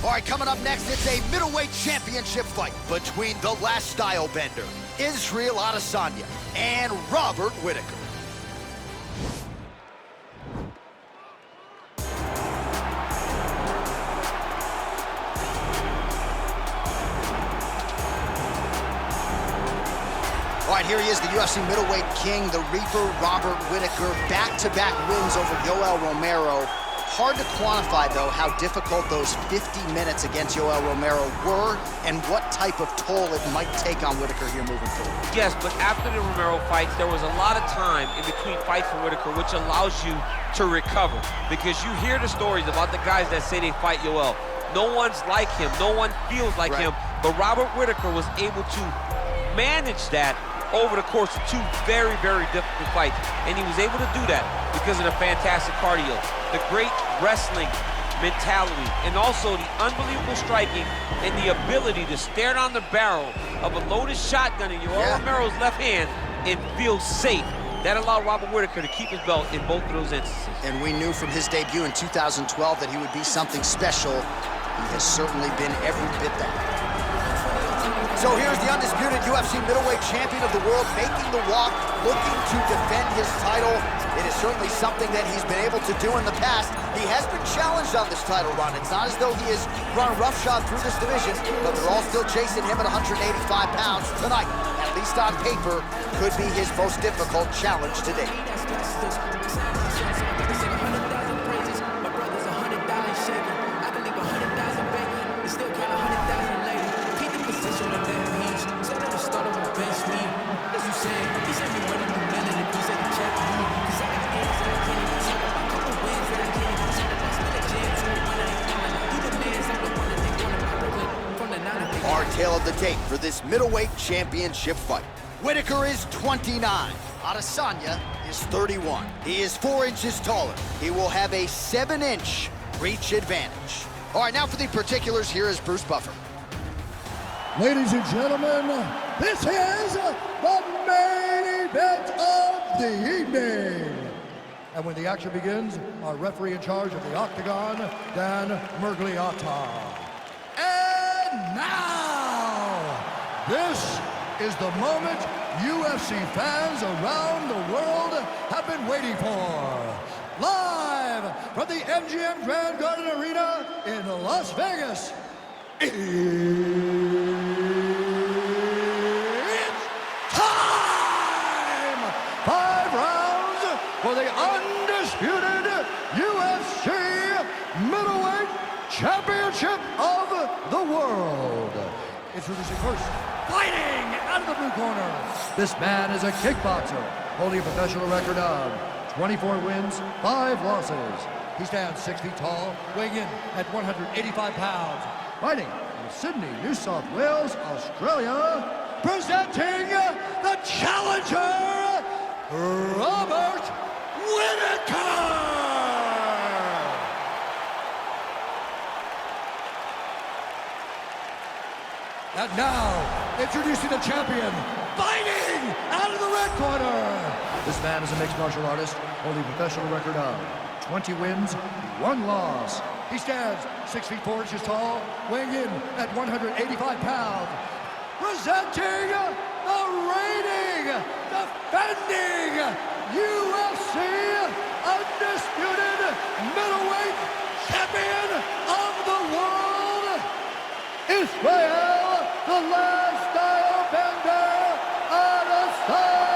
All right, coming up next, it's a middleweight championship fight between the last style bender, Israel Adesanya, and Robert Whittaker. All right, here he is, the UFC middleweight king, the Reaper, Robert Whittaker. Back-to-back wins over Yoel Romero. Hard to quantify, though, how difficult those 50 minutes against Yoel Romero were and what type of toll it might take on Whittaker here moving forward. Yes, but after the Romero fights, there was a lot of time in between fights for Whittaker, which allows you to recover. Because you hear the stories about the guys that say they fight Yoel. No one's like him. No one feels like him. But Robert Whittaker was able to manage that over the course of two very, very difficult fights. And he was able to do that because of the fantastic cardio, the great wrestling mentality, and also the unbelievable striking and the ability to stare down the barrel of a loaded shotgun in Yoel Romero's left hand and feel safe. That allowed Robert Whittaker to keep his belt in both of those instances. And we knew from his debut in 2012 that he would be something special. He has certainly been every bit that. So here's the undisputed UFC middleweight champion of the world making the walk, looking to defend his title. It is certainly something that he's been able to do in the past. He has been challenged on this title run. It's not as though he has run roughshod through this division, but they're all still chasing him at 185 pounds tonight. At least on paper, could be his most difficult challenge to date. Our tale of the tape for this middleweight championship fight. Whittaker is 29. Adesanya is 31. He is 4 inches taller. He will have a 7-inch reach advantage. All right, now for the particulars, here is Bruce Buffer. Ladies and gentlemen, this is the main event of the evening. And when the action begins, our referee in charge of the Octagon, Dan Mergliata. And now, this is the moment UFC fans around the world have been waiting for. Live from the MGM Grand Garden Arena in Las Vegas, it's time! 5 rounds for the undisputed UFC middleweight championship of the world. Introducing first, fighting out of the blue corner. This man is a kickboxer, holding a professional record of 24 wins, 5 losses. He stands 6 feet tall, weighing in at 185 pounds. Fighting in Sydney, New South Wales, Australia, presenting the challenger, Robert Whittaker! And now, introducing the champion, fighting out of the red corner. This man is a mixed martial artist, holding a professional record of 20 wins, 1 loss. He stands 6 feet 4 inches tall, weighing in at 185 pounds. Presenting the reigning, defending UFC undisputed middleweight champion of the world, Israel, the last style bender, Adesanya.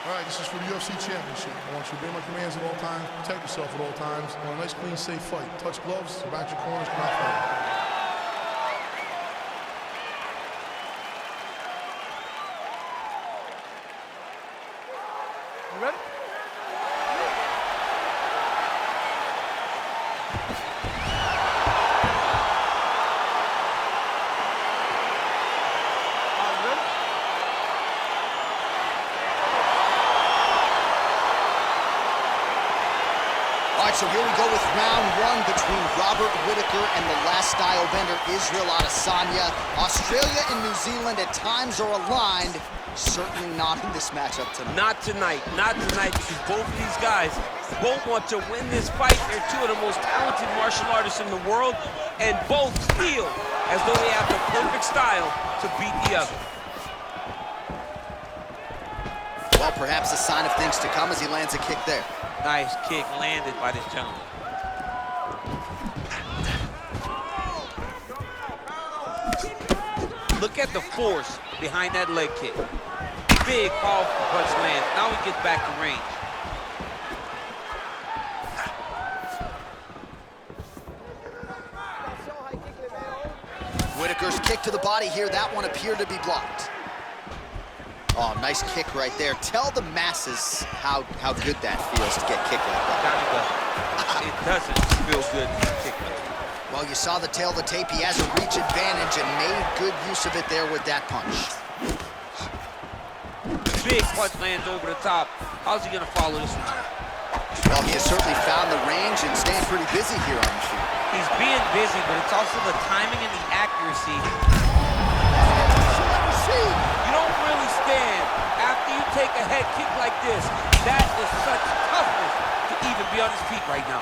All right, this is for the UFC Championship. I want you to obey my commands at all times, protect yourself at all times. I want a nice, clean, safe fight. Touch gloves, back your corners, come out fight. You ready? All right, so here we go with round 1 between Robert Whittaker and the last style bender, Israel Adesanya. Australia and New Zealand at times are aligned. Certainly not in this matchup tonight. Not tonight, not tonight, because both of these guys both want to win this fight. They're two of the most talented martial artists in the world, and both feel as though they have the perfect style to beat the other. Well, perhaps a sign of things to come as he lands a kick there. Nice kick landed by this gentleman. Look at the force behind that leg kick. Big, powerful punch lands. Now he gets back to range. Whittaker's kick to the body here. That one appeared to be blocked. Oh, nice kick right there. Tell the masses how good that feels to get kicked like that. It doesn't feel good to get kicked like that. Well, you saw the tail of the tape. He has a reach advantage and made good use of it there with that punch. Big punch lands over the top. How's he gonna follow this one? Well, he has certainly found the range and staying pretty busy here on the feet. He's being busy, but it's also the timing and the accuracy. You don't really stand after you take a head kick like this. That is such toughness to even be on his feet right now.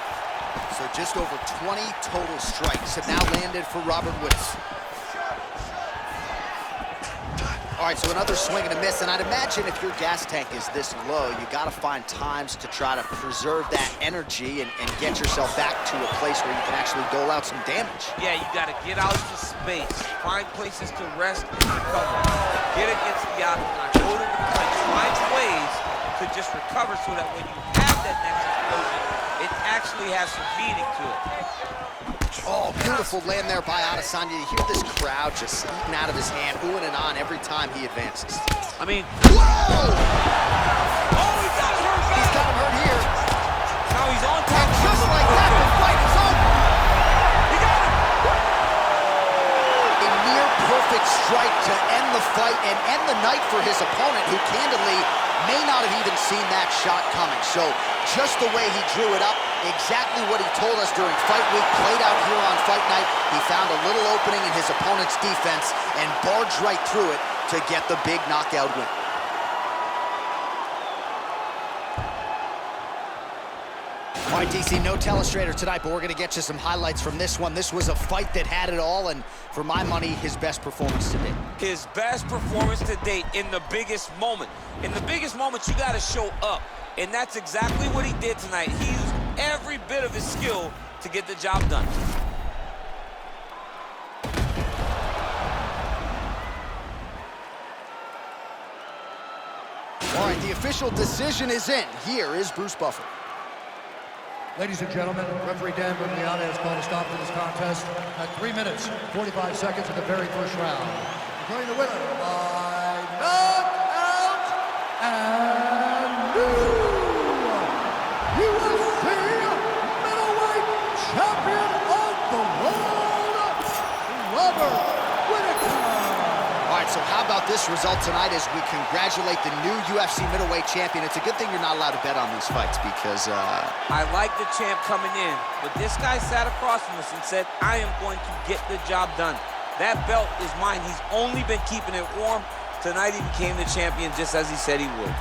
So just over 20 total strikes have now landed for Robert Whittaker. All right, so another swing and a miss, and I'd imagine if your gas tank is this low, you gotta find times to try to preserve that energy and get yourself back to a place where you can actually dole out some damage. Yeah, you gotta get out into space, find places to rest and recover. Get against the octagon, go to the punch, find ways to just recover so that when you have that next explosion, it actually has some meaning to it. Oh, beautiful land there by Adesanya. You hear this crowd just eating out of his hand, oohing and on every time he advances. I mean, whoa! Oh, he got hurt back. He's got him hurt here. Now he's on top. And just like that, the fight is over. He got him. A near perfect strike to end the fight and end the night for his opponent, who candidly may not have even seen that shot coming. So just the way he drew it up, exactly what he told us during fight week, played out here on fight night. He found a little opening in his opponent's defense and barged right through it to get the big knockout win. All right, DC, no telestrator tonight, but we're going to get you some highlights from this one. This was a fight that had it all, and for my money, his best performance to date. His best performance to date in the biggest moment. In the biggest moments, you got to show up, and that's exactly what he did tonight. He used every bit of his skill to get the job done. All right, the official decision is in. Here is Bruce Buffer. Ladies and gentlemen, referee Dan Bergliana has called a stop to this contest at 3 minutes, 45 seconds of the very first round. Declaring the winner by knockout and new UFC middleweight champion of the world, Robert Whittaker. All right, so how about this result tonight as we congratulate the new UFC middleweight champion? It's a good thing you're not allowed to bet on these fights because... I like the champ coming in, but this guy sat across from us and said, I am going to get the job done. That belt is mine. He's only been keeping it warm. Tonight he became the champion just as he said he would.